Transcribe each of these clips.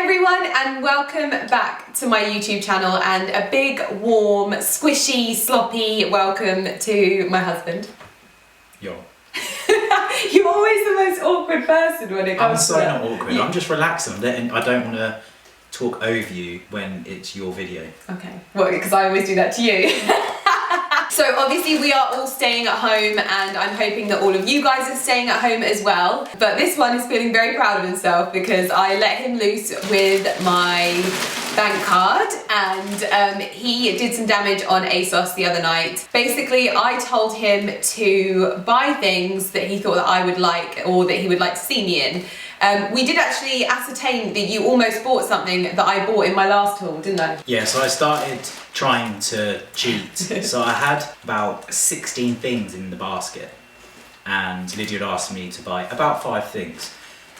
everyone, and welcome back to my YouTube channel, and a big, warm, squishy, sloppy welcome to my husband. Yo. You're always the most awkward person when it comes to I'm so not awkward. I'm just relaxing. I don't want to talk over you when it's your video. Okay. Well, because I always do that to you. So obviously we are all staying at home, and I'm hoping that all of you guys are staying at home as well. But this one is feeling very proud of himself because I let him loose with my bank card, and he did some damage on ASOS the other night. Basically, I told him to buy things that he thought that I would like, or that he would like to see me in. We did actually ascertain that you almost bought something that I bought in my last haul, didn't I? Yeah, so I started trying to cheat. So I had about 16 things in the basket, and Lydia had asked me to buy about 5 things.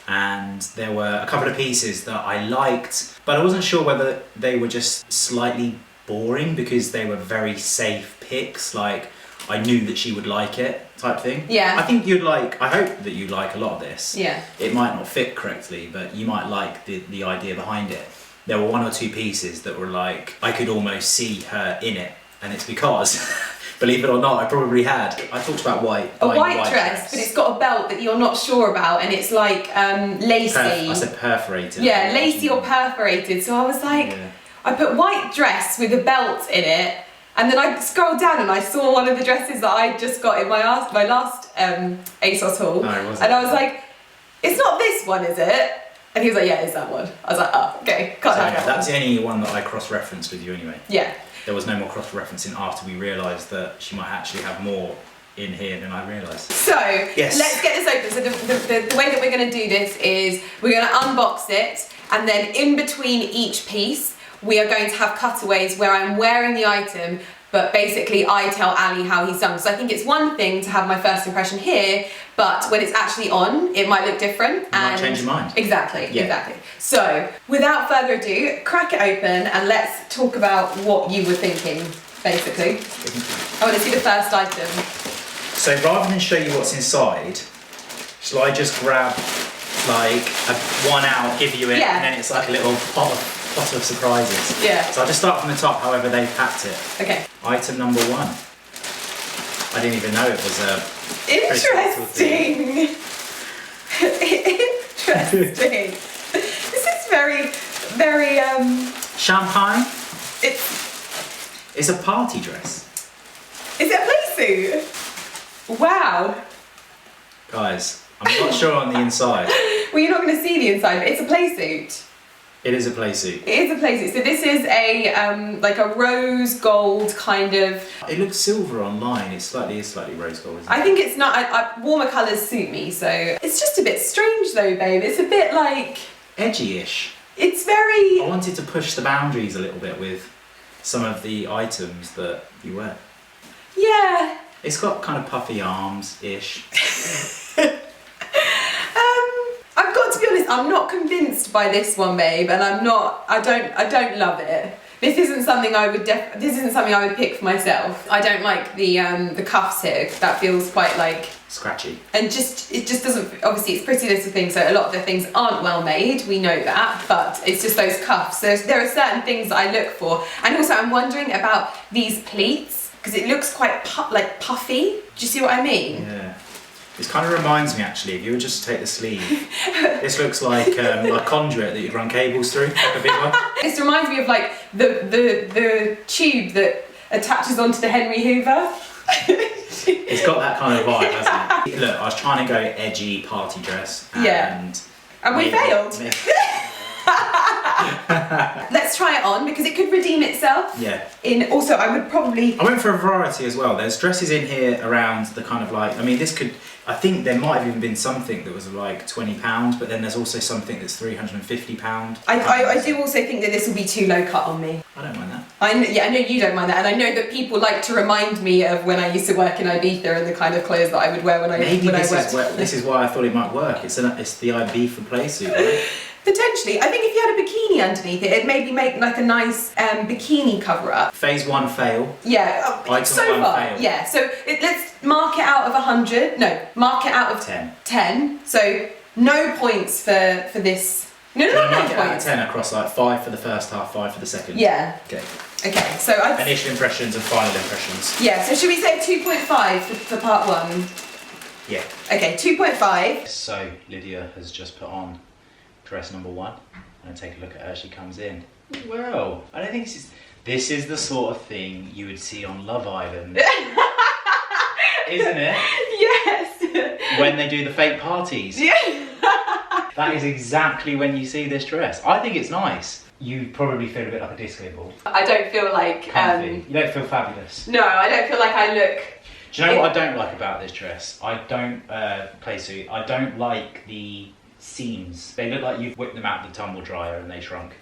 And there were a couple of pieces that I liked, but I wasn't sure whether they were just slightly boring because they were very safe picks, like I knew that she would like it type thing. Yeah. I think I hope that you like a lot of this. Yeah. It might not fit correctly, but you might like the idea behind it. There were 1 or 2 pieces that were like, I could almost see her in it, and it's because, believe it or not, I probably had. I talked about white. A white dress, but it's got a belt that you're not sure about, and it's like lacy. I said perforated. Yeah, lacy or perforated. So I was like, yeah. I put white dress with a belt in it, and then I scrolled down and I saw one of the dresses that I just got in my last ASOS haul. And I was like, it's not this one, is it? And he was like, yeah, it's that one. I was like, oh, okay, can't have that. That's the only one that I cross-referenced with you anyway. Yeah. There was no more cross-referencing after we realised that she might actually have more in here than I realised. So, yes. Let's get this open. So the way that we're going to do this is we're going to unbox it, and then in between each piece, we are going to have cutaways where I'm wearing the item, but basically I tell Ali how he's done. So I think it's one thing to have my first impression here, but when it's actually on, it might look different. You might change your mind. Exactly, yeah. Exactly. So, without further ado, crack it open and let's talk about what you were thinking, basically. I want to see the first item. So rather than show you what's inside, shall I just grab like one out, give you it, yeah. And then it's like a little pot of surprises. Yeah. So I'll just start from the top, however they've packed it. Okay. Item number 1. I didn't even know it was a... Interesting! Interesting. This is very, very, Champagne? It's a party dress. Is it a playsuit? Wow. Guys, I'm not sure on the inside. Well, you're not going to see the inside, but it's a playsuit. It is a playsuit. It is a playsuit. So this is a like a rose gold kind of. It looks silver online. It's slightly rose gold, isn't it? I think it's not. Warmer colours suit me, so it's just a bit strange though, babe. It's a bit like edgy-ish. It's very. I wanted to push the boundaries a little bit with some of the items that you wear. Yeah. It's got kind of puffy arms-ish. I've got to be honest, I'm not convinced by this one, babe, and I don't love it. This isn't something I would pick for myself. I don't like the cuffs here. That feels quite like scratchy. And it just doesn't, obviously it's pretty little things, so a lot of the things aren't well made, we know that, but it's just those cuffs. There are certain things that I look for. And also I'm wondering about these pleats, because it looks quite puffy. Do you see what I mean? Yeah. This kind of reminds me, actually, if you would just take the sleeve, this looks like a conduit that you'd run cables through, like a big one. This reminds me of like the tube that attaches onto the Henry Hoover. It's got that kind of vibe, hasn't it? Look, I was trying to go edgy party dress, and we failed. Let's try it on because it could redeem itself. Yeah. Also, I went for a variety as well. There's dresses in here around the kind of like, I mean, I think there might have even been something that was like £20, but then there's also something that's £350. I do also think that this will be too low cut on me. I don't mind that. I know you don't mind that, and I know that people like to remind me of when I used to work in Ibiza and the kind of clothes that I would wear when I worked. This is why I thought it might work. It's the Ibiza playsuit, right? Potentially. I think if you had a bikini underneath it, it'd maybe make like a nice bikini cover up. Phase 1 fail. Yeah. Item 1 fail. Yeah. So let's mark it out of 100. No, mark it out of 10. 10. So no points for this No, So not 9 mark it out of points. 10 across like 5 for the first half, 5 for the second. Yeah. Okay. Okay, so Initial impressions and final impressions. Yeah, so should we say 2.5 for part 1? Yeah. Okay, 2.5. So Lydia has just put on dress number 1 and take a look at her as she comes in. Well, I don't think this is the sort of thing you would see on Love Island. Isn't it? Yes. When they do the fake parties. Yeah. That is exactly when you see this dress. I think it's nice. You probably feel a bit like a disco ball. I don't feel like... Comfy. You don't feel fabulous. No, I don't feel like I look... Do you know what I don't like about this dress? I don't, play suit, I don't like the seams. They look like you've whipped them out of the tumble dryer and they shrunk.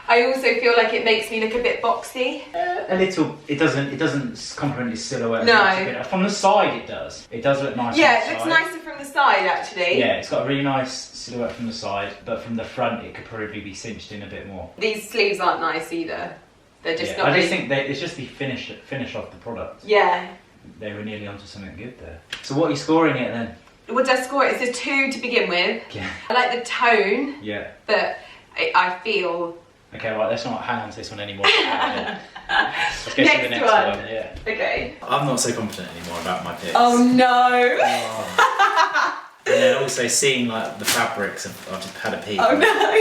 I also feel like it makes me look a bit boxy. A little. It doesn't complement his silhouette. No. From the side it does. It does look nice. Yeah, it looks nicer from the side actually. Yeah, it's got a really nice silhouette from the side, but from the front it could probably be cinched in a bit more. These sleeves aren't nice either. They're just not I really... just think it's just the finish off the product. Yeah. They were nearly onto something good there. So what are you scoring it then? Would I score it? It's a 2 to begin with. Yeah. I like the tone. Yeah. But I feel... Okay, right, let's not hang on to this one anymore. Let's go to the next one. Yeah. Okay. I'm not so confident anymore about my picks. Oh no! Oh. And then also seeing like the fabrics, I've just had a peek. Oh no!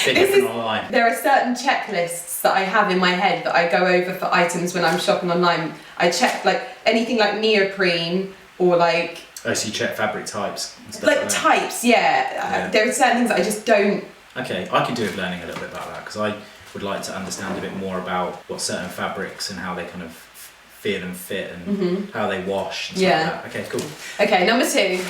Bit different online. There are certain checklists that I have in my head that I go over for items when I'm shopping online. I check like anything like neoprene or like... Oh, so you check fabric types and stuff like that? types, yeah. There are certain things that I just don't... Okay, I could do with learning a little bit about that because I would like to understand a bit more about what certain fabrics and how they kind of feel and fit and how they wash and stuff like that. Okay, cool. Okay, number 2.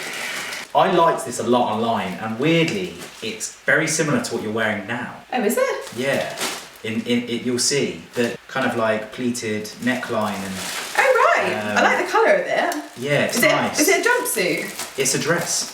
I liked this a lot online and weirdly it's very similar to what you're wearing now. Oh, is it? Yeah. In it you'll see the kind of like pleated neckline and... Oh right, I like the colour of it. Yeah, it's nice. Is it a jumpsuit? It's a dress.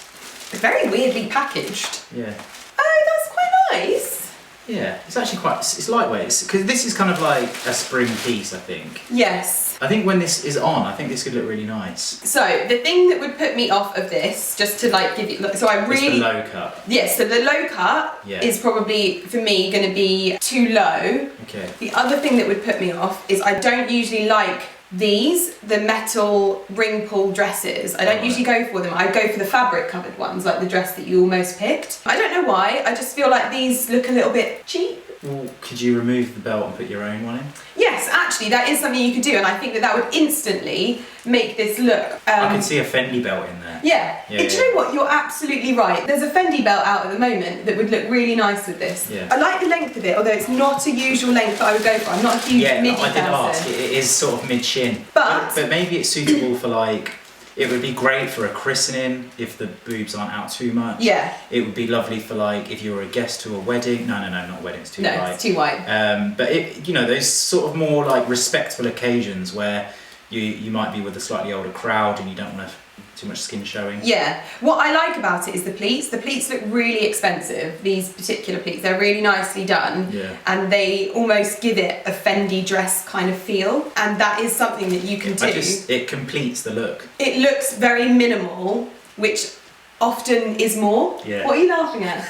Very weirdly packaged. Yeah. Oh, that's quite nice. Yeah, it's actually quite, it's lightweight, because this is kind of like a spring piece, I think. Yes. I think when this is on, I think this could look really nice. So, the thing that would put me off of this, just to like give you, so I really... It's the low cut. Yes, so the low cut is probably, for me, going to be too low. Okay. The other thing that would put me off is I don't usually like the metal ring pull dresses. I don't usually go for them. I go for the fabric covered ones, like the dress that you almost picked. I don't know why, I just feel like these look a little bit cheap. Well, could you remove the belt and put your own one in? Yes, actually, that is something you could do, and I think that would instantly make this look... I can see a Fendi belt in there. Yeah. Do you know what? You're absolutely right. There's a Fendi belt out at the moment that would look really nice with this. Yeah. I like the length of it, although it's not a usual length that I would go for. I'm not a huge midi person. I did ask. It is sort of mid-shin. But maybe it's suitable for like... It would be great for a christening if the boobs aren't out too much. Yeah. It would be lovely for like if you were a guest to a wedding. No, not a wedding. It's too wide. No, it's too wide. But it, you know, those sort of more like respectful occasions where you might be with a slightly older crowd and you don't want too much skin showing. Yeah. What I like about it is the pleats. The pleats look really expensive. These particular pleats, they're really nicely done. Yeah. And they almost give it a Fendi dress kind of feel. And that is something that you can do. It completes the look. It looks very minimal, which often is more. Yeah. What are you laughing at?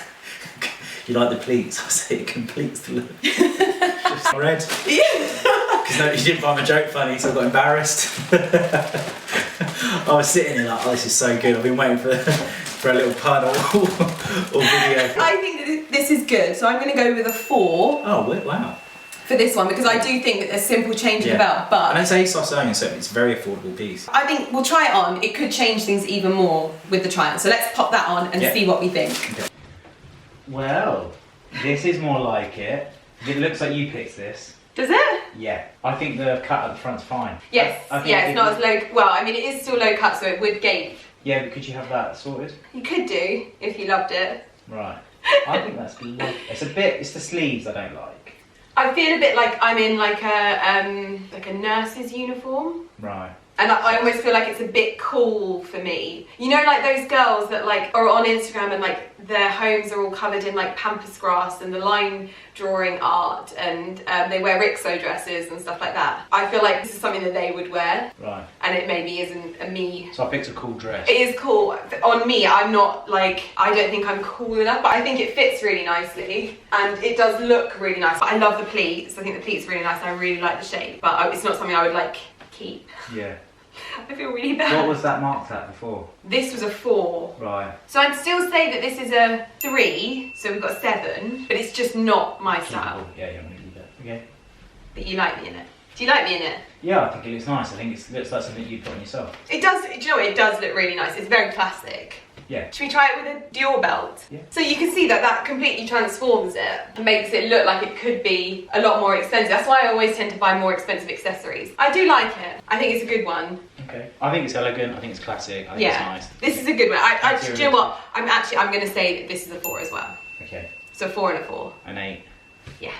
You like the pleats? I say it completes the look. Just red. Yeah. Because no, you didn't find my joke funny, so I got embarrassed. I was sitting there like, oh, this is so good. I've been waiting for a little pun or video. I think that this is good, so I'm going to go with a 4. Oh, wow. For this one, because I do think that there's simple change in the belt, but... And it's ASOS only, so it's a very affordable piece. I think we'll try it on. It could change things even more with the try-on. So let's pop that on and see what we think. Okay. Well, this is more like it. It looks like you picked this. Does it? Yeah. I think the cut at the front's fine. Yes. Yeah, it's not as low... Well, I mean, it is still low cut, so it would gape. Yeah, but could you have that sorted? You could do, if you loved it. Right. I think that's lovely. It's the sleeves I don't like. I feel a bit like I'm in like a nurse's uniform. Right. And I almost feel like it's a bit cool for me. You know, like those girls that like are on Instagram and like their homes are all covered in like pampas grass and the line drawing art, and they wear Rixo dresses and stuff like that. I feel like this is something that they would wear. Right. And it maybe isn't a me. So I picked a cool dress. It is cool. On me, I'm not like, I don't think I'm cool enough, but I think it fits really nicely and it does look really nice. But I love the pleats. I think the pleats are really nice and I really like the shape, but it's not something I would like keep. Yeah. I feel really bad. What was that marked at before? This was a 4. Right. So I'd still say that this is a 3, so we've got a 7, but it's just not my style. Yeah, I'm gonna leave it. Okay. But you like me in it. Do you like me in it? Yeah, I think it looks nice. I think it looks like something you'd put on yourself. It does, do you know what, it does look really nice. It's very classic. Yeah. Should we try it with a Dior belt? Yeah. So you can see that that completely transforms it and makes it look like it could be a lot more expensive. That's why I always tend to buy more expensive accessories. I do like it. I think it's a good one. Okay. I think it's elegant. I think it's classic. I think it's nice. This is a good one. Do you know what? I'm going to say that this is a 4 as well. Okay. So 4 and a 4. An 8. Yeah.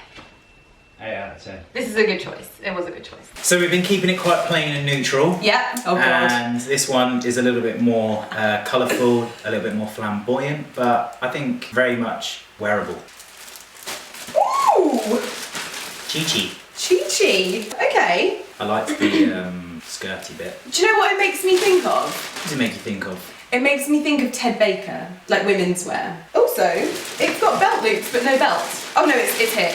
8 out of 10. This is a good choice. It was a good choice. So we've been keeping it quite plain and neutral. Yeah. Oh god. And this one is a little bit more colourful, a little bit more flamboyant, but I think very much wearable. Ooh! Chi-chi. Chi-chi. Okay. I liked the skirty bit. Do you know what it makes me think of? What does it make you think of? It makes me think of Ted Baker, like women's wear. Also, it's got belt loops, but no belt. Oh no, it's here.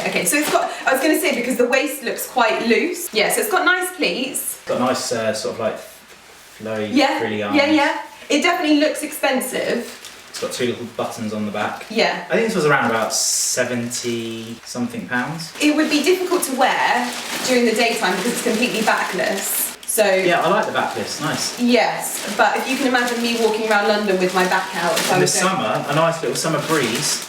Okay, so it's got, I was going to say, because the waist looks quite loose. Yeah, so it's got nice pleats. It's got a nice sort of like flowy, frilly arms. Yeah. It definitely looks expensive. It's got 2 little buttons on the back. Yeah. I think this was around about 70 something pounds. It would be difficult to wear during the daytime because it's completely backless. So yeah, I like the backlist, nice. Yes, but if you can imagine me walking around London with my back out. In the summer, a nice little summer breeze.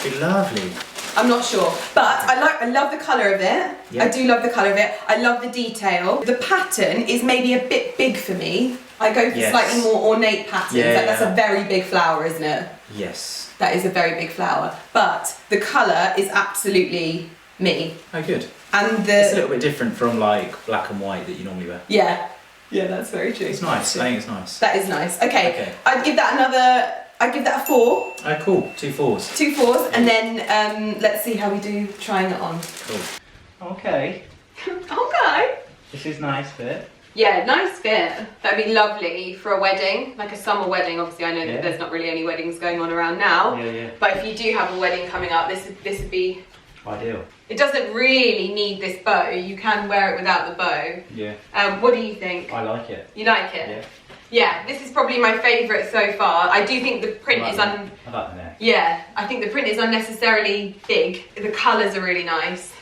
It'd be lovely. I'm not sure, but I love the colour of it. Yeah. I do love the colour of it. I love the detail. The pattern is maybe a bit big for me. I go for slightly more ornate patterns. Yeah, That's a very big flower, isn't it? Yes. That is a very big flower. But the colour is absolutely me. Oh, good. And it's a little bit different from like black and white that you normally wear. Yeah, that's very true. It's nice. I think it's nice. That is nice. Okay. I'd give that a 4. Oh, cool. 2 4s. 2 4s, and then let's see how we do trying it on. Cool. Okay. Okay. This is nice fit. Yeah, nice fit. That'd be lovely for a wedding, like a summer wedding. Obviously, I know that there's not really any weddings going on around now. Yeah. But if you do have a wedding coming up, this would be ideal. It doesn't really need this bow. You can wear it without the bow. Yeah. What do you think? I like it. You like it? Yeah. Yeah, this is probably my favourite so far. I do think the print is I like the neck. Yeah, I think the print is unnecessarily big. The colours are really nice.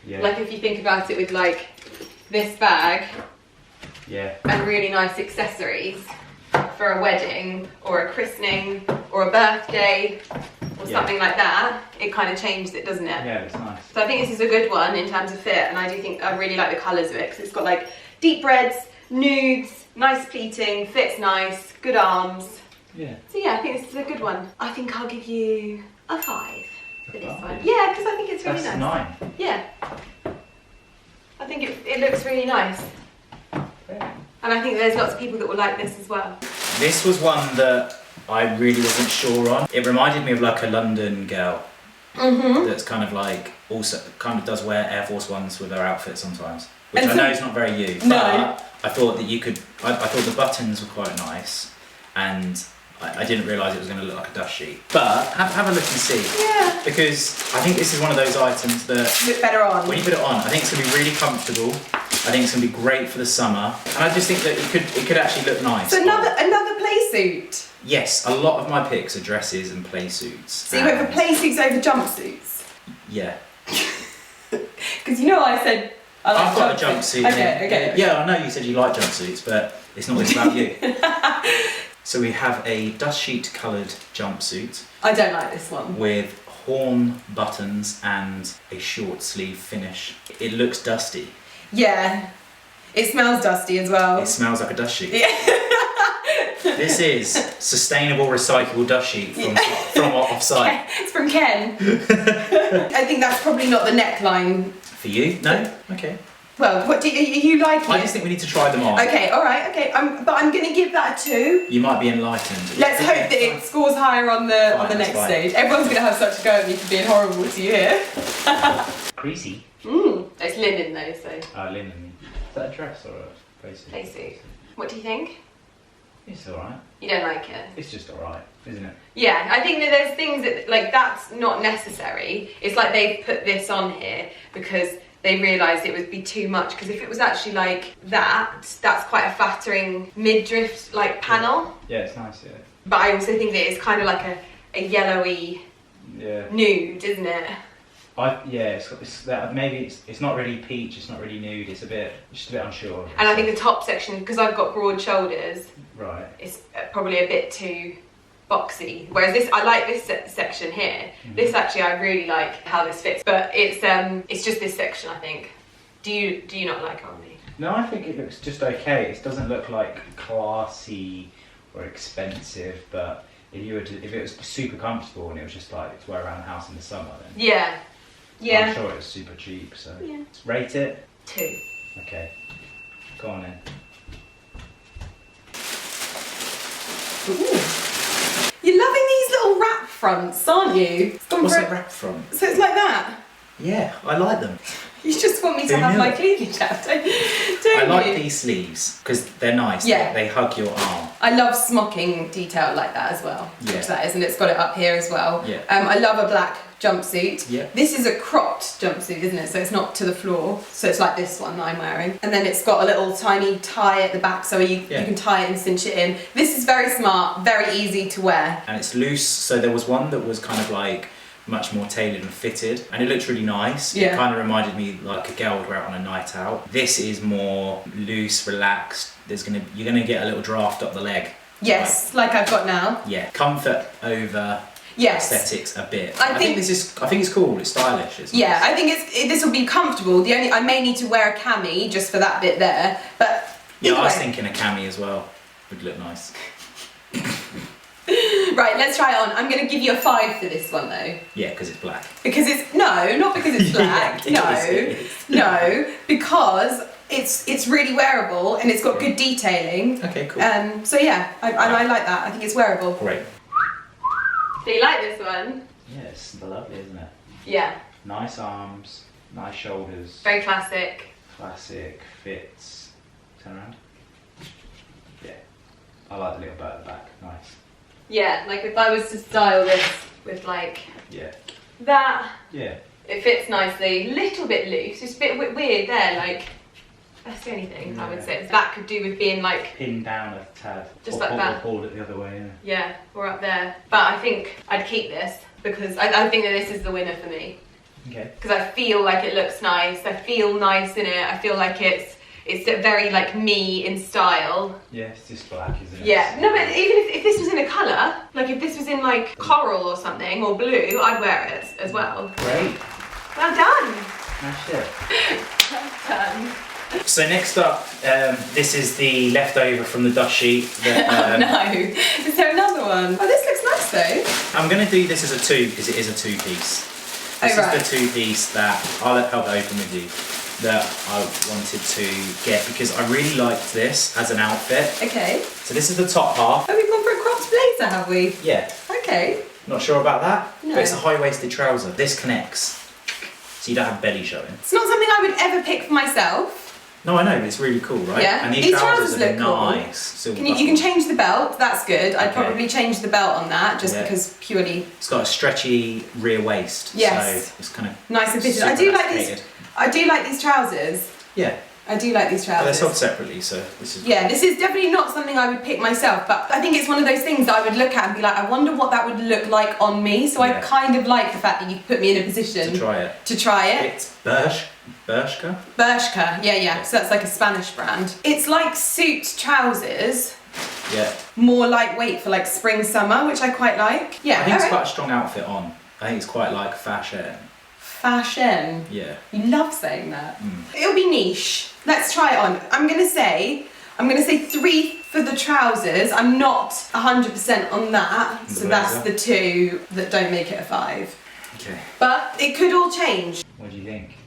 Yeah. Like if you think about it with like this bag. Yeah. And really nice accessories for a wedding or a christening or a birthday or something like that. It kind of changes it, doesn't it? Yeah, it's nice. So I think this is a good one in terms of fit, and I do think I really like the colours of it because it's got like deep reds, nudes, nice pleating, fits nice, good arms. Yeah. So yeah, I think this is a good one. I think I'll give you a 5 for this 5? one. Yeah, because I think it's really That's nice. 9. Yeah. I think it looks really nice. Yeah. And I think there's lots of people that will like this as well. This was one that I really wasn't sure on. It reminded me of like a London girl that's kind of like also kind of does wear Air Force Ones with her outfit sometimes, which I know is not very you. No. But I thought that you could. I thought the buttons were quite nice, and I didn't realise it was going to look like a dust sheet. But have a look and see. Yeah. Because I think this is one of those items that look better on. When you put it on, I think it's going to be really comfortable. I think it's going to be great for the summer, and I just think that it could actually look nice. So another play suit. Yes, a lot of my picks are dresses and play suits. So you went for play suits over jumpsuits? Yeah. Because you know I said I like I've got a jumpsuit. Okay. Yeah, I know you said you like jumpsuits, but it's not about you. So we have a dust sheet coloured jumpsuit. I don't like this one. With horn buttons and a short sleeve finish. It looks dusty. Yeah. It smells dusty as well. It smells like a dust sheet. Yeah. This is sustainable recyclable dust sheet from off-site. It's from Ken. I think that's probably not the neckline. For you? No? Okay. Well, what are you liking? I just think we need to try them on. Okay, alright, okay. But I'm going to give that a 2. You might be enlightened. Let's hope that it scores higher on the next stage. Everyone's going to have such a go at me for being horrible to you here. Creasy. It's linen though, so. Oh, linen. Is that a dress or a playsuit? Playsuit. What do you think? It's alright. You don't like it? It's just alright, isn't it? Yeah, I think that there's things that, like, that's not necessary. It's like they've put this on here because they realised it would be too much, because if it was actually like that, that's quite a flattering midriff like panel. Yeah, it's nice, yeah. But I also think that it's kind of like a yellowy nude, isn't it? Maybe it's not really peach, it's not really nude, it's just a bit unsure. And I think the top section, because I've got broad shoulders, right, it's probably a bit too boxy. Whereas this, I like this section here. This actually, I really like how this fits. But it's just this section, I think. Do you not like it on me? No, I think it looks just okay. It doesn't look like classy or expensive, but if it was super comfortable and it was just like to wear around the house in the summer, then yeah. I'm sure it was super cheap. So let's rate it 2. Okay, go on in. Ooh. You're loving these little wrap fronts, aren't you? What's a wrap front? So it's like that. Yeah, I like them. You just want me to have my cleavage out, don't I like these sleeves because they're nice. Yeah. They hug your arm. I love smocking detail like that as well. Yeah. Which that is, and it's got it up here as well. Yeah. I love a black jumpsuit. Yeah. This is a cropped jumpsuit, isn't it? So it's not to the floor. So it's like this one that I'm wearing. And then it's got a little tiny tie at the back so you can tie it and cinch it in. This is very smart, very easy to wear. And it's loose, so there was one that was kind of like much more tailored and fitted, and it looked really nice. Yeah. It kind of reminded me like a girl would wear it on a night out. This is more loose, relaxed. You're gonna get a little draft up the leg. Yes, like I've got now. Yeah, comfort over aesthetics a bit. I think it's cool. It's stylish. It's yeah, nice. I think this will be comfortable. I may need to wear a cami just for that bit there, but yeah, I was thinking a cami as well would look nice. Right, let's try it on. I'm going to give you a 5 for this one though. Yeah, because it's black. Because it's not because it's black. No, because it's really wearable and it's got good detailing. Okay, cool. So yeah, I like that. I think it's wearable. Great. Do you like this one? Yeah, it's lovely, isn't it? Yeah. Nice arms, nice shoulders. Very classic. Classic fits. Turn around. Yeah, I like the little bow at the back. Nice. Yeah, like if I was to style this with like that, it fits nicely. Little bit loose, it's a bit weird there. Like that's the only thing I would say. That could do with being like pinned down a tad, just like that. Or pulled it the other way. Yeah, or up there. But I think I'd keep this because I think that this is the winner for me. Okay. Because I feel like it looks nice. I feel nice in it. I feel like it's very like me in style. Yeah, it's just black, isn't it? Yeah, no, but even if this was in a colour, like if this was in like coral or something, or blue, I'd wear it as well. Great. Well done. Nice shit. Well done. So next up, this is the leftover from the dust sheet. That, no, is there another one? Oh, this looks nice though. I'm going to do this as a 2 because it is a 2-piece. This is the 2-piece that I'll help open with you. That I wanted to get because I really liked this as an outfit. Okay. So this is the top half. Oh, we've gone for a cropped blazer, have we? Yeah. Okay. Not sure about that? No. But it's a high-waisted trouser. This connects, so you don't have belly showing. It's not something I would ever pick for myself. No, I know, but it's really cool, right? Yeah. And these trousers look nice. Cool. You can change the belt, that's good. I'd Okay. probably change the belt on that just because purely... It's got a stretchy rear waist. Yes. So it's kind of nice and fitted. I do like these trousers. Yeah. I do like these trousers. But they're sold separately, so this is... Yeah, this is definitely not something I would pick myself, but I think it's one of those things that I would look at and be like, I wonder what that would look like on me. So I kind of like the fact that you put me in a position to try it. It's Bershka? Bershka, yeah. So that's like a Spanish brand. It's like suit trousers. Yeah. More lightweight for like spring, summer, which I quite like. Yeah. I think it's quite a strong outfit on. I think it's quite like fashion. Fashion. Yeah. You love saying that. It'll be niche. Let's try it on. I'm gonna say 3 for the trousers. I'm not 100% on that. So that's the 2 that don't make it a 5. Okay. But it could all change. What do you think?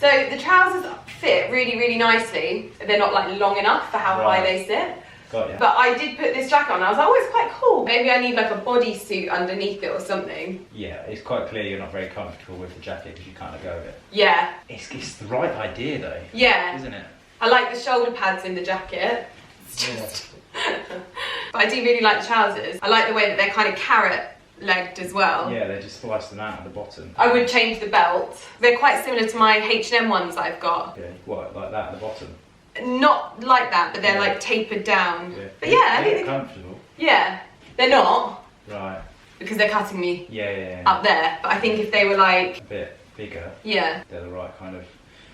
So the trousers fit really, really nicely. They're not like long enough for how high they sit. Got ya. But I did put this jacket on. I was like, oh, it's quite cool. Maybe I need like a bodysuit underneath it or something. Yeah, it's quite clear you're not very comfortable with the jacket because you can't let go of it. Yeah. It's the right idea though. Yeah. Isn't it? I like the shoulder pads in the jacket. It's just... But I do really like the trousers. I like the way that they're kind of carrot-legged as well. Yeah, they just slice them out at the bottom. I would change the belt. They're quite similar to my H&M ones that I've got. Yeah, what, like that at the bottom? Not like that, but they're like tapered down. Yeah. But yeah, I think they're comfortable. Yeah, they're not. Right. Because they're cutting me Yeah. up there. But I think if they were like... A bit bigger. Yeah. They're the right kind of...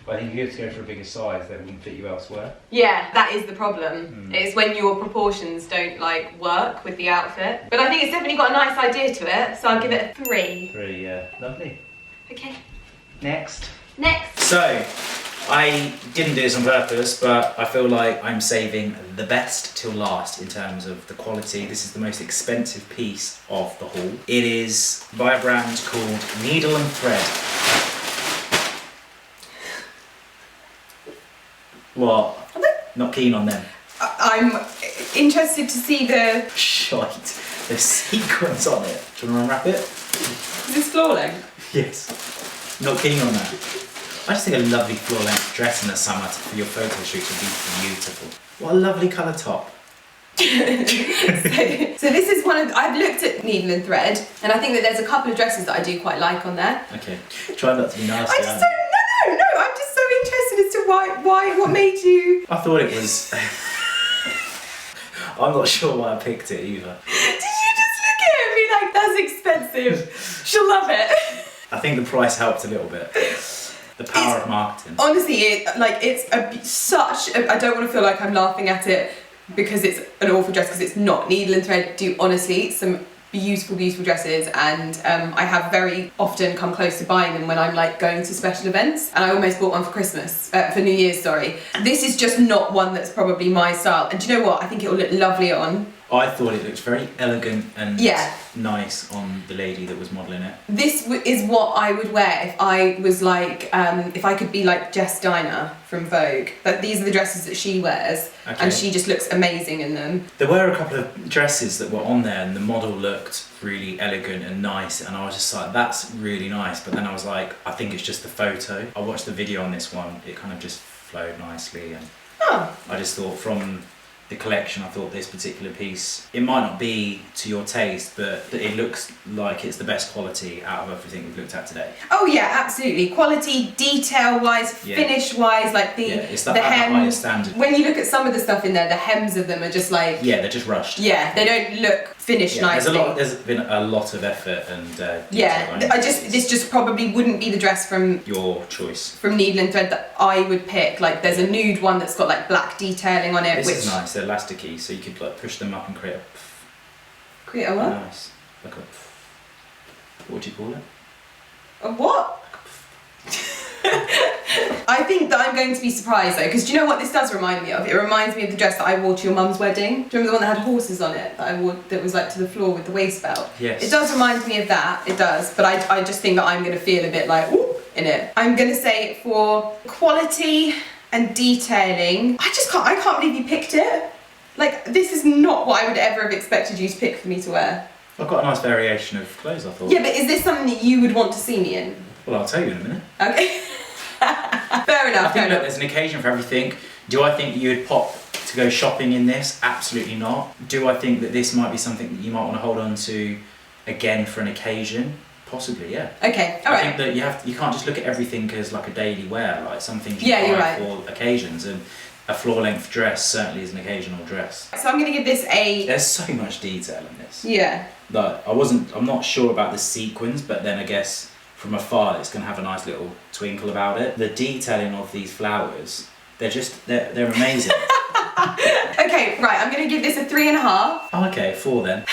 But I think if you had to go for a bigger size, they wouldn't fit you elsewhere. Yeah, that is the problem. It's when your proportions don't like work with the outfit. But I think it's definitely got a nice idea to it, so I'll give it a 3. 3, yeah. Lovely. Okay. Next. So, I didn't do this on purpose, but I feel like I'm saving the best till last in terms of the quality. This is the most expensive piece of the haul. It is by a brand called Needle and Thread. What? Not keen on them. I'm interested to see the... Shite. There's sequins on it. Do you want to unwrap it? Is this floor length? Yes. Not keen on that. I just think a lovely floor-length dress in the summer for your photo shoot would be beautiful. What a lovely colour top. So this is one of... I've looked at Needle and Thread, and I think that there's a couple of dresses that I do quite like on there. Okay. Try not to be nasty. I just don't... No, I'm just so interested as to why, what made you... I thought it was... I'm not sure why I picked it either. Did you just look at it and be like, that's expensive, she'll love it? I think the price helped a little bit. The power of marketing. Honestly, I don't want to feel like I'm laughing at it because it's an awful dress, because it's not. Needle and Thread do honestly some beautiful, beautiful dresses, and I have very often come close to buying them when I'm like going to special events, and I almost bought one for Christmas, for New Year's, sorry. This is just not one that's probably my style, and do you know what? I think it will look lovely on. I thought it looked very elegant and nice on the lady that was modelling it. This is what I would wear if I was like, if I could be like Jess Diner from Vogue. But these are the dresses that she wears, and she just looks amazing in them. There were a couple of dresses that were on there and the model looked really elegant and nice, and I was just like, that's really nice. But then I was like, I think it's just the photo. I watched the video on this one, it kind of just flowed nicely, and I just thought from the collection, I thought this particular piece, it might not be to your taste, but it looks like it's the best quality out of everything we've looked at today. Oh yeah, absolutely. Quality, detail-wise, finish-wise, like it's the hem. highest standard. When you look at some of the stuff in there, the hems of them are just like... Yeah, they're just rushed. Yeah, they don't look finished nicely. There's been a lot of effort and this just probably wouldn't be the dress from... your choice. From Needle and Thread that I would pick. Like there's a nude one that's got like black detailing on it. This is nice. They're elasticy, so you could like push them up and create a... Create a what? Nice. Like a... What do you call it? A what? I think that I'm going to be surprised though, because do you know what this does remind me of? It reminds me of the dress that I wore to your mum's wedding. Do you remember the one that had horses on it, that I wore, that was like to the floor with the waist belt? Yes. It does remind me of that, it does, but I just think that I'm going to feel a bit like, ooh, in it. I'm going to say for quality and detailing, I can't believe you picked it. Like, this is not what I would ever have expected you to pick for me to wear. I've got a nice variation of clothes, I thought. Yeah, but is this something that you would want to see me in? Well, I'll tell you in a minute. Okay. Fair enough. I think that there's an occasion for everything. Do I think you would pop to go shopping in this? Absolutely not. Do I think that this might be something that you might want to hold on to again for an occasion? Possibly, yeah. Okay, all right. I think that you can't just look at everything as like a daily wear. Like some things you buy for occasions, and a floor-length dress certainly is an occasional dress. So I'm going to give this a... There's so much detail in this. Yeah. Like I'm not sure about the sequins, but then I guess from afar it's going to have a nice little twinkle about it. The detailing of these flowers, they're amazing. Okay, right, I'm going to give this a 3.5. Oh, okay, 4 then.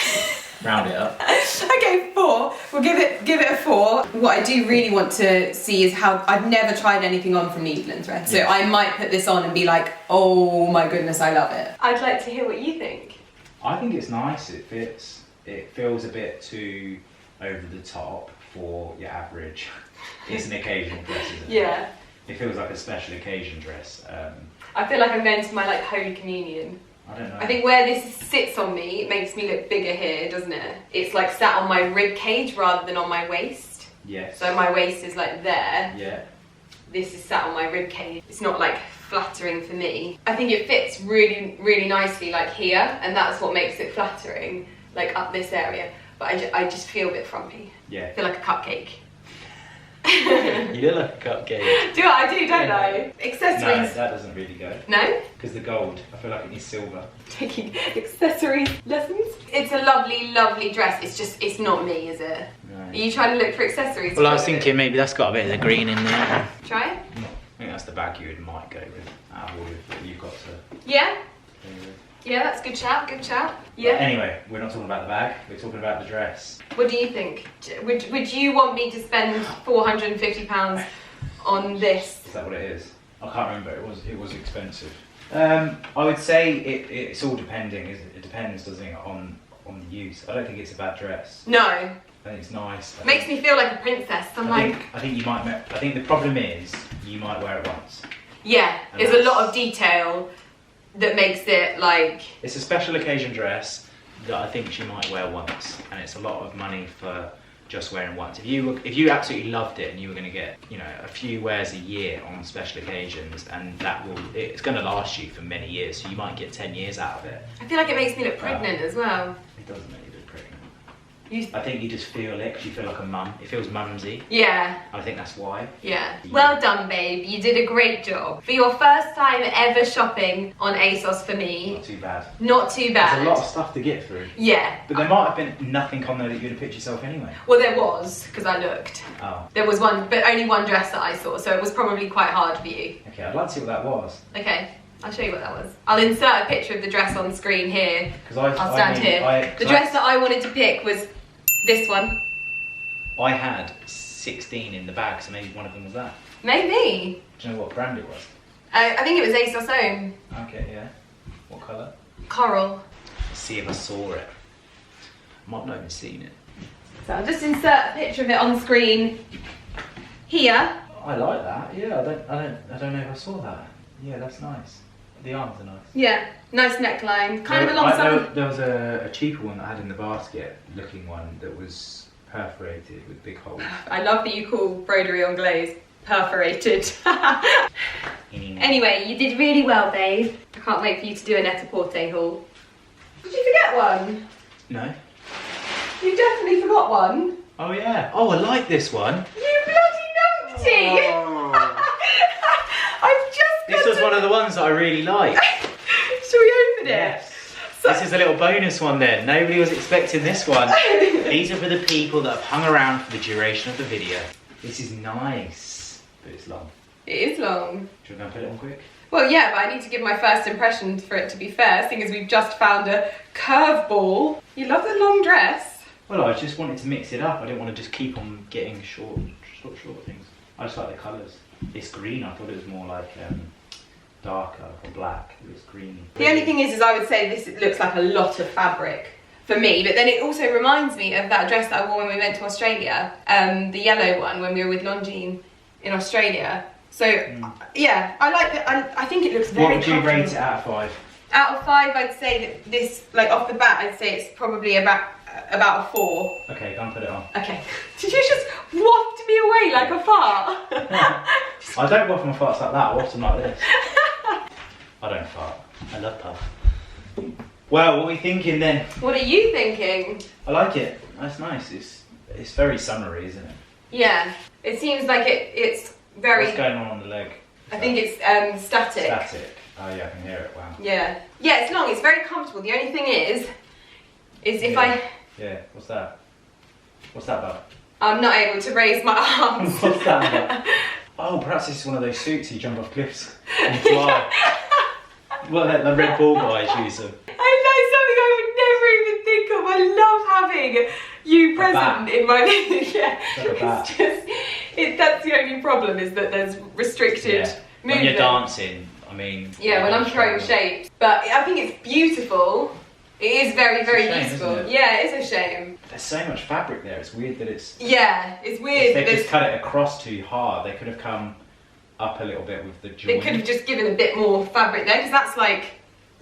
Round it up. Okay, 4. We'll give it a 4. What I do really want to see is how... I've never tried anything on from Needle and Thread, so I might put this on and be like, oh my goodness, I love it. I'd like to hear what you think. I think it's nice, it fits. It feels a bit too over the top for your average. It's an occasional dress, isn't it? Yeah. It feels like a special occasion dress. I feel like I'm going to my like Holy Communion. I don't know. I think where this sits on me, it makes me look bigger here, doesn't it? It's like sat on my rib cage rather than on my waist. Yes. So my waist is like there. Yeah. This is sat on my rib cage. It's not like flattering for me. I think it fits really, really nicely like here, and that's what makes it flattering, like up this area. But I just feel a bit frumpy. Yeah. I feel like a cupcake. You look like a cupcake. Do I? I do, don't I? Accessories. No, that doesn't really go. No? Because the gold, I feel like it needs silver. Taking accessory lessons. It's a lovely, lovely dress. It's not me, is it? No. Are you trying to look for accessories? Well, I was thinking maybe that's got a bit of the green in there. Try it? I think that's the bag you might go with out of all that you've got to Yeah? go with. Yeah, that's good shout, good shout. Yeah. Anyway, we're not talking about the bag, we're talking about the dress. What do you think? Would you want me to spend £450 on this? Is that what it is? I can't remember, it was expensive. I would say it's all depending, it depends, doesn't it, on the use. I don't think it's a bad dress. No. I think it's nice. Makes me feel like a princess. I think you might, I think the problem is, you might wear it once. Yeah, And there's a lot of detail that makes it like... It's a special occasion dress that I think she might wear once, and it's a lot of money for just wearing once. If you absolutely loved it and you were going to get, you know, a few wears a year on special occasions, and it's going to last you for many years, so you might get 10 years out of it. I feel like it makes me look pregnant as well. It doesn't make you look pregnant. You... I think you just feel it because you feel like a mum. It feels mumsy. Yeah. I think that's why. Yeah. Well done, babe. You did a great job. For your first time ever shopping on ASOS for me. Not too bad. Not too bad. There's a lot of stuff to get through. Yeah. But there might have been nothing on there that you'd have picked yourself anyway. Well, there was, because I looked. Oh. There was one, but only one dress that I saw, so it was probably quite hard for you. Okay, I'd like to see what that was. Okay, I'll show you what that was. I'll insert a picture of the dress on screen here. I'll stand here. The dress that I wanted to pick was this one. I had 16 in the bag, so maybe one of them was that. Maybe. Do you know what brand it was? I think it was ASOS own. Okay, yeah. What colour? Coral. Let's see if I saw it. I might not even seen it. So I'll just insert a picture of it on screen here. I like that. Yeah, I don't know if I saw that. Yeah, that's nice. The arms are nice. Yeah, nice neckline. Kind of along some... There was a cheaper one that I had in the basket, looking one that was perforated with big holes. I love that you call broderie anglaise perforated. Anyway, you did really well, babe. I can't wait for you to do a net-a-porter haul. Did you forget one? No. You definitely forgot one. Oh yeah. Oh, I like this one. You bloody numpty! Oh. I've just This was one of the ones that I really liked. Shall we open it? Yes. This is a little bonus one then. Nobody was expecting this one. These are for the people that have hung around for the duration of the video. This is nice, but it's long. It is long. Should we go and put it on quick? Well, yeah, but I need to give my first impression for it to be fair, seeing as we've just found a curveball. You love the long dress. Well, I just wanted to mix it up. I didn't want to just keep on getting short things. I just like the colours. This green, I thought it was more like darker or black. It was greeny. The only thing is I would say this looks like a lot of fabric for me, but then it also reminds me of that dress that I wore when we went to Australia, the yellow one when we were with Longines in Australia. So yeah, I like it. I think it looks very What would you comfortable. rate it out of 5? Out of 5, I'd say that this, like off the bat, I'd say it's probably about a 4. Okay, go and put it on. Okay. Did you just waft me away like a fart? I don't waft my farts like that, I waft them like this. I don't fart. I love puff. Well, what are we thinking then? What are you thinking? I like it. That's nice. It's very summery, isn't it? Yeah. It seems like it's very... What's going on the leg? I think it's static. Static. Oh yeah, I can hear it. Wow. Yeah. Yeah, it's long. It's very comfortable. The only thing is if Yeah. What's that? What's that about? I'm not able to raise my arms. What's that about? Oh, perhaps this is one of those suits you jump off cliffs and fly. Well, the Red Bull guys use them. I know, something I would never even think of. I love having you present in my yeah. Like a bat. It's just that's the only problem is that there's restricted movement. When you're dancing, I mean. Yeah, when I'm throwing shapes. But I think it's beautiful. It is very, very shame, beautiful. isn't it? Yeah, it's a shame. There's so much fabric there. It's weird that it's. Yeah, it's weird. If they just cut it across too hard, they could have come up a little bit with the join. It could have just given a bit more fabric there, because that's like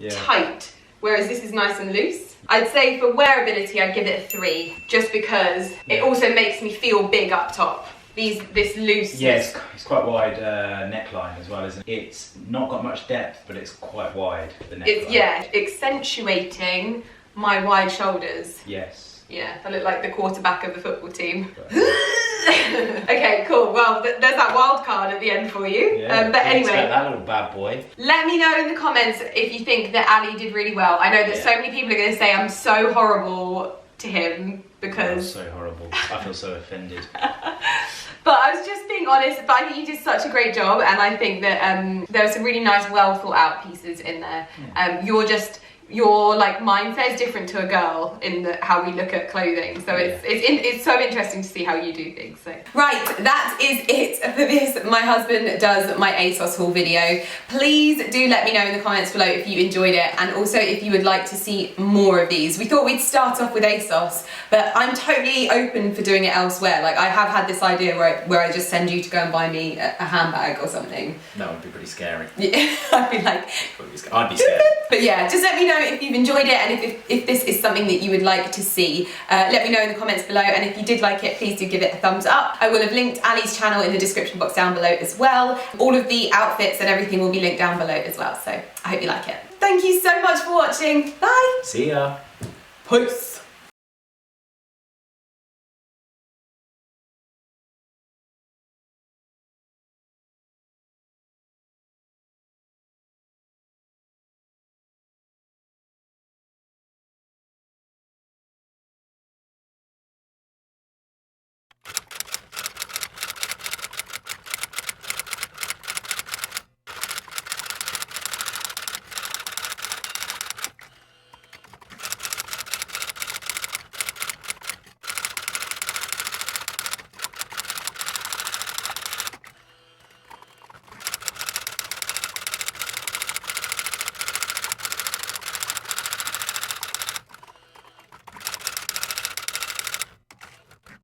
tight, whereas this is nice and loose. I'd say for wearability, I'd give it a 3, just because it also makes me feel big up top. This looseness. Yes, it's quite wide neckline as well, isn't it? It's not got much depth, but it's quite wide, the neckline. It's, accentuating my wide shoulders. Yes. Yeah, I look like the quarterback of the football team. Okay, cool. Well, there's that wild card at the end for you. Yeah, but anyway, that little bad boy. let me know in the comments if you think that Ali did really well. I know that so many people are going to say I'm so horrible to him because... So horrible. I feel so offended. But I was just being honest, but I think you did such a great job, and I think that there were some really nice, well thought out pieces in there. Your like mindset is different to a girl in how we look at clothing, so it's so interesting to see how you do things. So right, that is it for this My Husband Does My ASOS haul video. Please do let me know in the comments below if you enjoyed it, and also if you would like to see more of these. We thought we'd start off with ASOS, but I'm totally open for doing it elsewhere. Like, I have had this idea where I just send you to go and buy me a handbag or something. That would be pretty scary. Yeah, I'd be like, I'd be scared. But yeah, just let me know if you've enjoyed it, and if this is something that you would like to see. Let me know in the comments below, and if you did like it, please do give it a thumbs up. I will have linked Ali's channel in the description box down below as well. All of the outfits and everything will be linked down below as well, so I hope you like it. Thank you so much for watching. Bye! See ya! Peace!